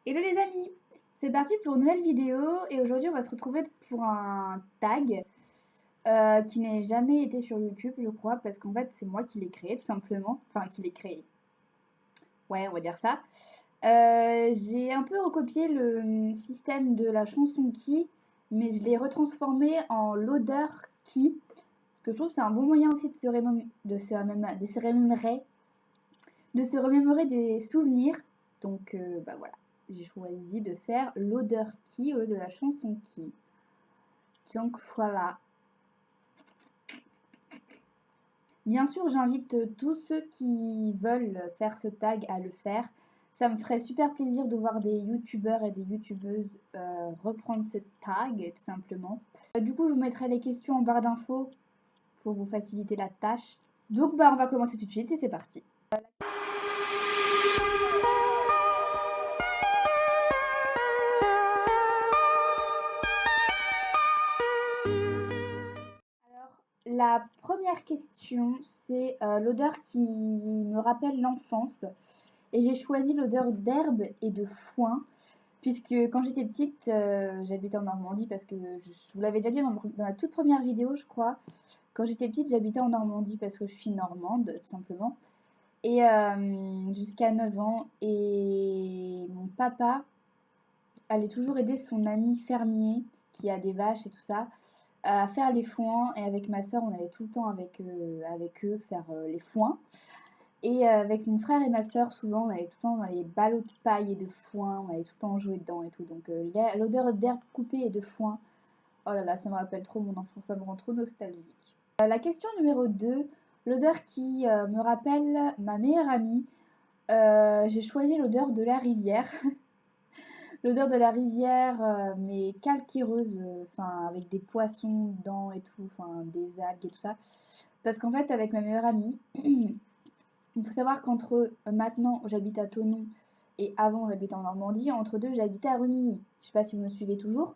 Hello les amis, c'est parti pour une nouvelle vidéo et aujourd'hui on va se retrouver pour un tag qui n'a jamais été sur YouTube je crois parce qu'en fait c'est moi qui l'ai créé tout simplement, enfin qui l'ai créé, ouais on va dire ça. J'ai un peu recopié le système de la chanson Qui mais je l'ai retransformé en loader Qui parce que je trouve que c'est un bon moyen aussi de se remémorer des souvenirs. Donc bah voilà, j'ai choisi de faire l'odeur Qui au lieu de la chanson Qui. Donc voilà. Bien sûr, j'invite tous ceux qui veulent faire ce tag à le faire. Ça me ferait super plaisir de voir des youtubeurs et des youtubeuses reprendre ce tag, tout simplement. Du coup, je vous mettrai les questions en barre d'infos pour vous faciliter la tâche. Donc, bah, on va commencer tout de suite et c'est parti. La première question, c'est l'odeur qui me rappelle l'enfance. Et j'ai choisi l'odeur d'herbe et de foin, puisque quand j'étais petite, j'habitais en Normandie, parce que je vous l'avais déjà dit dans ma toute première vidéo, je crois. Quand j'étais petite, j'habitais en Normandie parce que je suis normande, tout simplement. Et jusqu'à 9 ans. Et mon papa allait toujours aider son ami fermier, qui a des vaches et tout ça, à faire les foins. Et avec ma soeur, on allait tout le temps avec eux faire les foins. Et avec mon frère et ma soeur, souvent, on allait tout le temps dans les ballots de paille et de foin, on allait tout le temps jouer dedans et tout. Donc l'odeur d'herbe coupée et de foin, oh là là, ça me rappelle trop mon enfance, ça me rend trop nostalgique. La question numéro 2, l'odeur qui me rappelle ma meilleure amie. J'ai choisi l'odeur de la rivière. L'odeur de la rivière, mais calcaireuse, enfin avec des poissons dedans et tout, enfin des algues et tout ça. Parce qu'en fait, avec ma meilleure amie, il faut savoir qu'entre maintenant j'habite à Thonon et avant j'habitais en Normandie, entre deux j'habitais à Rumilly. Je sais pas si vous me suivez toujours,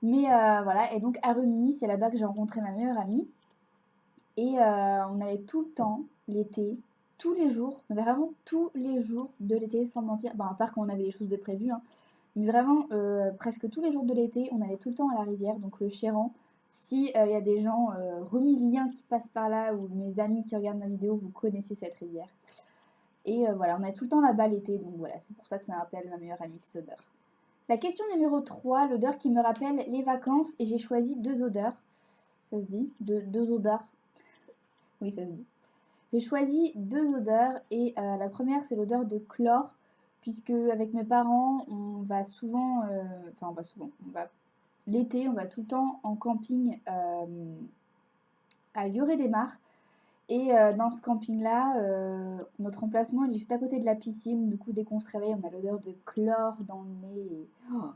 mais voilà. Et donc à Rumilly, c'est là-bas que j'ai rencontré ma meilleure amie. Et on allait tout le temps, l'été, tous les jours, mais vraiment tous les jours de l'été, sans mentir. Bon, à part quand on avait des choses de prévues, hein. Mais vraiment, presque tous les jours de l'été, on allait tout le temps à la rivière, donc le Chéran. Si y a des gens romiliens qui passent par là ou mes amis qui regardent ma vidéo, vous connaissez cette rivière. Et voilà, on est tout le temps là-bas l'été, donc voilà, c'est pour ça que ça me rappelle ma meilleure amie, cette odeur. La question numéro 3, l'odeur qui me rappelle les vacances, et j'ai choisi deux odeurs. Ça se dit deux odeurs. Oui, ça se dit. J'ai choisi deux odeurs, et la première, c'est l'odeur de chlore, puisque avec mes parents, on va souvent, l'été, on va tout le temps en camping à Lloret-des-Mars. Et dans ce camping-là, notre emplacement il est juste à côté de la piscine. Du coup, dès qu'on se réveille, on a l'odeur de chlore dans le nez. Et,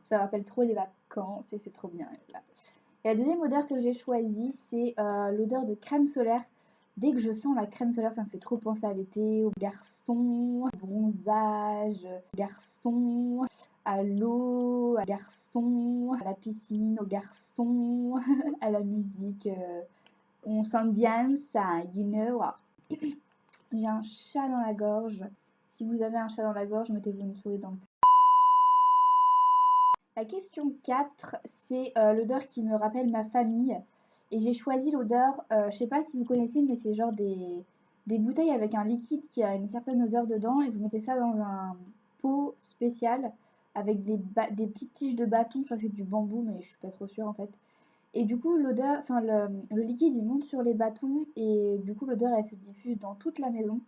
ça rappelle trop les vacances et c'est trop bien. Là. Et la deuxième odeur que j'ai choisie, c'est l'odeur de crème solaire. Dès que je sens la crème solaire, ça me fait trop penser à l'été, aux garçons, au bronzage, aux garçons, à l'eau, aux garçons, à la piscine, aux garçons, à la musique. On s'ambiance, you know. J'ai un chat dans la gorge. Si vous avez un chat dans la gorge, mettez-vous une souris dans le cul. La question 4, c'est l'odeur qui me rappelle ma famille. Et j'ai choisi l'odeur, je sais pas si vous connaissez, mais c'est genre des bouteilles avec un liquide qui a une certaine odeur dedans. Et vous mettez ça dans un pot spécial avec des petites tiges de bâton. Je crois que c'est du bambou, mais je suis pas trop sûre en fait. Et du coup, l'odeur, enfin le liquide, il monte sur les bâtons et du coup, l'odeur, elle se diffuse dans toute la maison.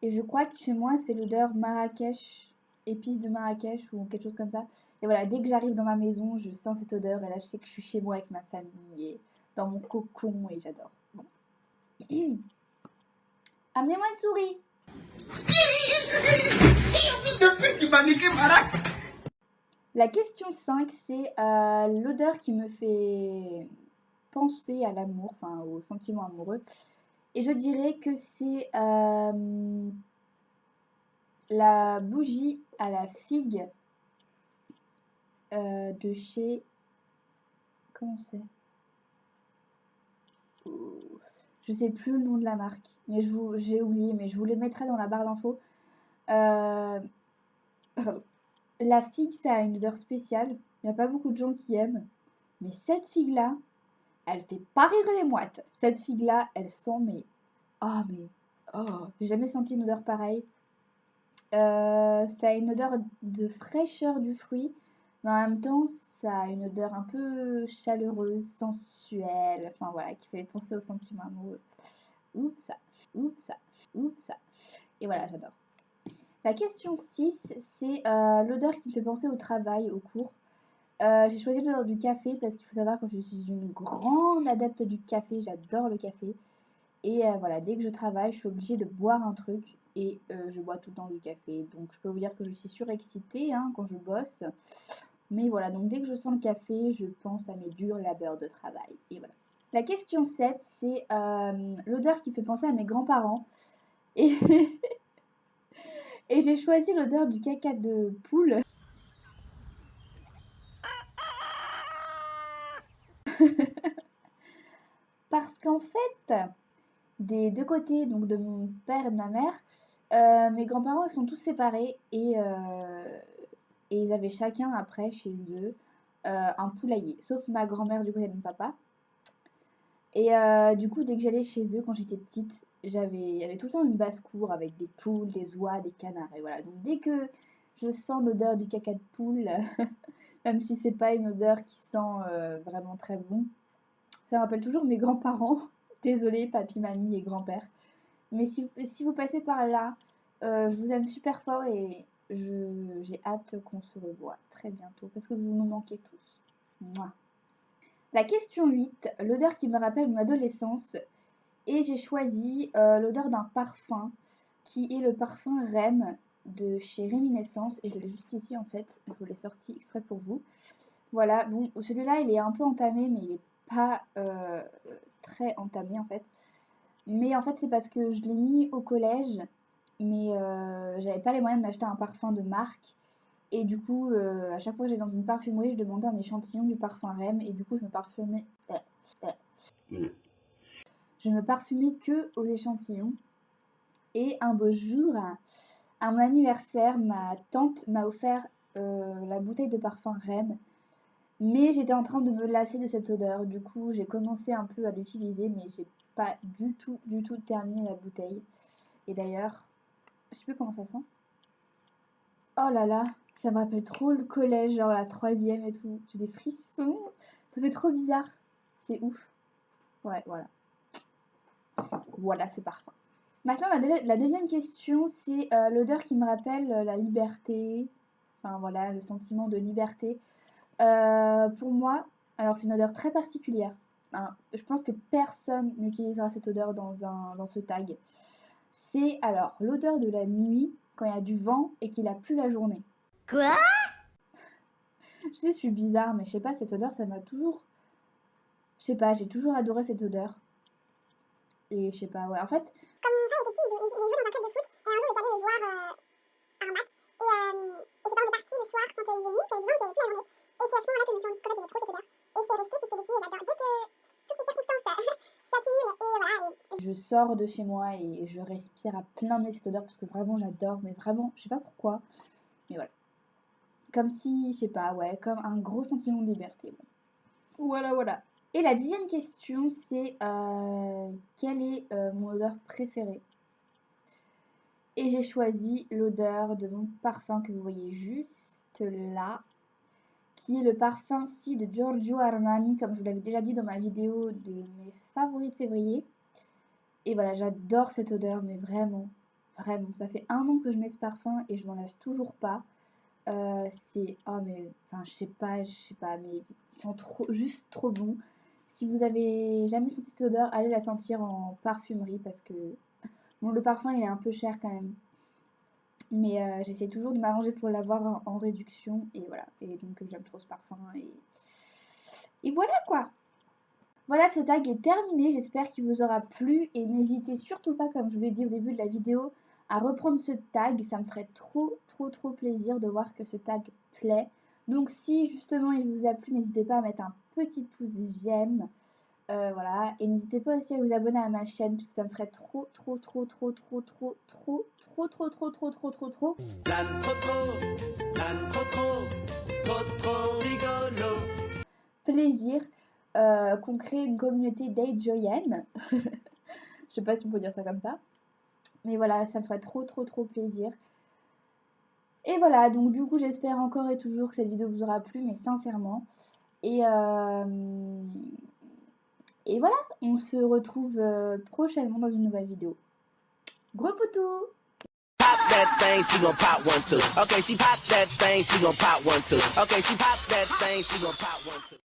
Et je crois que chez moi, c'est l'odeur Marrakech, épices de Marrakech ou quelque chose comme ça. Et voilà, dès que j'arrive dans ma maison, je sens cette odeur et là, je sais que je suis chez moi avec ma famille et dans mon cocon et j'adore. Bon. Amenez-moi une souris. La question 5, c'est l'odeur qui me fait penser à l'amour, enfin au sentiment amoureux. Et je dirais que c'est la bougie à la figue de chez... Comment c'est? Je sais plus le nom de la marque, mais j'ai oublié, mais je vous les mettrai dans la barre d'infos. La figue, ça a une odeur spéciale. Il n'y a pas beaucoup de gens qui aiment. Mais cette figue-là, elle fait pas rire les mouettes. Cette figue-là, elle sent, mais... Oh, mais... Oh, j'ai jamais senti une odeur pareille. Ça a une odeur de fraîcheur du fruit. Mais en même temps, ça a une odeur un peu chaleureuse, sensuelle. Enfin, voilà, qui fait penser au sentiment amoureux. Ouf ça, ouf ça, ouf ça. Et voilà, j'adore. La question 6, c'est l'odeur qui me fait penser au travail, au cours. J'ai choisi l'odeur du café parce qu'il faut savoir que je suis une grande adepte du café, j'adore le café. Et voilà, dès que je travaille, je suis obligée de boire un truc et je bois tout le temps du café. Donc je peux vous dire que je suis surexcitée hein, quand je bosse. Mais voilà, donc dès que je sens le café, je pense à mes durs labeurs de travail. Et voilà. La question 7, c'est l'odeur qui fait penser à mes grands-parents. Et, et j'ai choisi l'odeur du caca de poule. Parce qu'en fait, des deux côtés, donc de mon père et de ma mère, mes grands-parents ils sont tous séparés et ils avaient chacun après chez eux un poulailler, sauf ma grand-mère du côté de mon papa. Et du coup, dès que j'allais chez eux quand j'étais petite, il y avait tout le temps une basse-cour avec des poules, des oies, des canards. Et voilà, donc dès que je sens l'odeur du caca de poule, même si c'est pas une odeur qui sent vraiment très bon, ça me rappelle toujours mes grands-parents. Désolée, papy, mamie et grand-père. Mais si vous passez par là, je vous aime super fort et j'ai hâte qu'on se revoie très bientôt parce que vous nous manquez tous. Mouah. La question 8, l'odeur qui me rappelle mon adolescence. Et j'ai choisi l'odeur d'un parfum qui est le parfum Rem de chez Réminiscence. Et je l'ai juste ici en fait, je vous l'ai sorti exprès pour vous. Voilà, bon, celui-là il est un peu entamé, mais il n'est pas très entamé en fait. Mais en fait, c'est parce que je l'ai mis au collège, mais j'avais pas les moyens de m'acheter un parfum de marque. Et du coup, à chaque fois que j'allais dans une parfumerie, je demandais un échantillon du parfum Rem. Et du coup, je me parfumais que aux échantillons. Et un beau jour, à mon anniversaire, ma tante m'a offert la bouteille de parfum Rem. Mais j'étais en train de me lasser de cette odeur. Du coup, j'ai commencé un peu à l'utiliser, mais j'ai pas du tout terminé la bouteille. Et d'ailleurs, je sais plus comment ça sent. Oh là là, ça me rappelle trop le collège, genre la troisième et tout. J'ai des frissons. Ça fait trop bizarre. C'est ouf. Ouais, voilà. Voilà ce parfum. Maintenant, la deuxième question, c'est l'odeur qui me rappelle la liberté. Enfin voilà, le sentiment de liberté. Pour moi, alors c'est une odeur très particulière. Hein. Je pense que personne n'utilisera cette odeur dans ce tag. C'est alors l'odeur de la nuit quand il y a du vent et qu'il a plu la journée. Quoi? Je sais, je suis bizarre, mais je sais pas, cette odeur, ça m'a toujours... Je sais pas, j'ai toujours adoré cette odeur. Et je sais pas, ouais, en fait... Comme mon frère était petit, il jouait dans un club de foot, et un jour, j'étais allée le voir à un match, et je sais pas, on est parti le soir quand il faisait nuit, qu'il y avait du vent, qu'il y avait plus la journée. Et c'est à ce moment-là que je me suis rendu compte que j'aimais trop cette odeur. Et c'est resté, puisque depuis, j'adore. Dès que toutes ces circonstances s'accumulent, et voilà. Je sors de chez moi et je respire à plein nez cette odeur parce que vraiment j'adore, mais vraiment, je sais pas pourquoi, mais voilà. Comme si, je sais pas, ouais, comme un gros sentiment de liberté. Bon. Voilà, voilà. Et la 10e question, c'est quelle est mon odeur préférée? Et j'ai choisi l'odeur de mon parfum que vous voyez juste là, qui est le parfum Si de Giorgio Armani, comme je vous l'avais déjà dit dans ma vidéo de mes favoris de février. Et voilà, j'adore cette odeur, mais vraiment, vraiment. Ça fait 1 an que je mets ce parfum et je m'en lasse toujours pas. C'est... Oh mais... Enfin, je sais pas, mais ils sont juste trop bons. Si vous avez jamais senti cette odeur, allez la sentir en parfumerie parce que... Bon, le parfum, il est un peu cher quand même. Mais j'essaie toujours de m'arranger pour l'avoir en réduction. Et voilà. Et donc, j'aime trop ce parfum. Et voilà quoi. Voilà, ce tag est terminé. J'espère qu'il vous aura plu. Et n'hésitez surtout pas, comme je vous l'ai dit au début de la vidéo, à reprendre ce tag. Ça me ferait trop plaisir de voir que ce tag plaît. Donc si justement il vous a plu, n'hésitez pas à mettre un petit pouce j'aime. Voilà. Et n'hésitez pas aussi à vous abonner à ma chaîne puisque ça me ferait trop. Trop, trop, trop rigolo. Plaisir qu'on crée une communauté date joyenne. Je sais pas si on peut dire ça comme ça. Mais voilà, ça me ferait trop plaisir. Et voilà, donc du coup, j'espère encore et toujours que cette vidéo vous aura plu, mais sincèrement. Et voilà, on se retrouve prochainement dans une nouvelle vidéo. Gros poutous! Pop that thing, she gon' pop one too. Okay, she pop that thing, she gon' pop one too. Okay, she pop that thing, she gon' pop one too.